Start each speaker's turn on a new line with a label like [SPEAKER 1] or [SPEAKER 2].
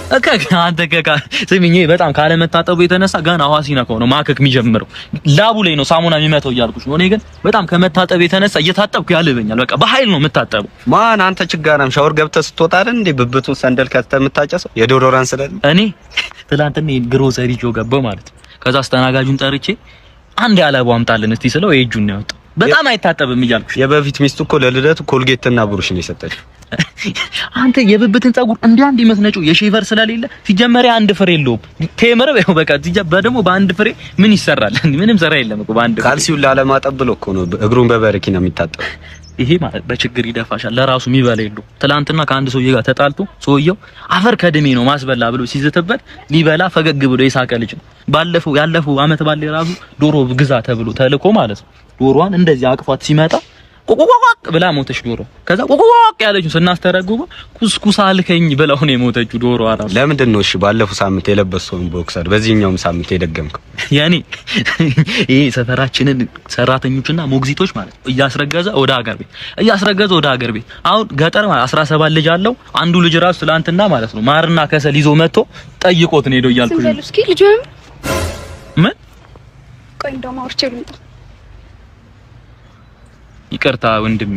[SPEAKER 1] አንተ ስሚኝ፣ በጣም ካለ መታጠቡ የተነሳ ገና ሐዋሲ ነካው ነው ማከክ የሚጀምረው። ላቡ ላይ ነው ሳሙና የሚመታው እያልኩሽ ነው። እኔ ግን በጣም ከመታጠብ የተነሳ እየታጠብኩ ያልበኛል። በቃ በኃይል ነው የምታጠበው።
[SPEAKER 2] ማን አንተ ችጋራም ሻወር ገብተህ ስትወጣ አይደል እንዴ ብብቱን ሰንደል ከተህ የምታጨሰው? የዶዶራን ስለል
[SPEAKER 1] እኔ ትላንትና ግሮሰሪ ጆ ገባሁ ማለት ነው። ከዛ አስተናጋጁን ጠርቼ አንድ ያለቡ አምጣልን እስቲ ስለው የእጁን ነው ያወጣው። በጣም አይታጠብም እያልኩሽ።
[SPEAKER 2] የበፊት ሚስቱ እኮ ለልደቱ ኮልጌትና ብሩሽ ነው የሰጠችው።
[SPEAKER 1] አንተ የብብትን ጸጉር እንዴ መስነጩ የሼቨር ስለሌለ ሲጀመሪያ አንድ ፍሬ የለውም። ቴምር ነው በቃ ደግሞ በአንድ ፍሬ ምን ይሰራል? ምንም ዘራ የለም እኮ በአንድ ፍሬ።
[SPEAKER 2] ካልሲው ላለማጠብ ብሎ እኮ ነው እግሩን በበረኪ ነው የሚታጠበው።
[SPEAKER 1] ይሄ ማለት በችግር ይደፋሻል። ለራሱ የሚበላ የለውም። ትላንትና ከአንድ ሰውዬ ጋር ተጣልቶ ሰውየው አፈር ከድሜ ነው ማስበላ ብሎ ሲዝትበት ሊበላ ፈገግ ብሎ የሳቀ ልጅ ነው። ያለፈው አመት ባለ ራሱ ዶሮ ግዛ ተብሎ ተልኮ ማለት ነው። ዶሮዋን እንደዚህ አቅፏት ሲመጣ ቆቆቆቅ ብላ ሞተች ዶሮ። ከዛ ቆቆቆቅ ያለችው ስናስተረጉም ኩስኩስ አልከኝ ብለው ነው የሞተችው ዶሮ። አራስ
[SPEAKER 2] ለምንድን ነው እሺ ባለፈው ሳምንት የለበሰውን ቦክሰር በዚህኛውም ሳምንት የደገምከው?
[SPEAKER 1] ያኔ ይሄ ሰፈራችንን ሰራተኞችና ሞግዚቶች ማለት ነው እያስረገዘ ወደ ሀገር ቤት አሁን ገጠር ማለት 17 ልጅ አለው። አንዱ ልጅ ራሱ ትላንትና ማለት ነው ማርና ከሰል ይዞ መጥቶ ጠይቆት ነው ሄዶ እያልኩኝ
[SPEAKER 3] ነው። እስኪ ልጅ
[SPEAKER 1] ምን
[SPEAKER 3] ቆይ እንደው ማውርቼ ልምጣ።
[SPEAKER 1] ይቅርታ ወንድሜ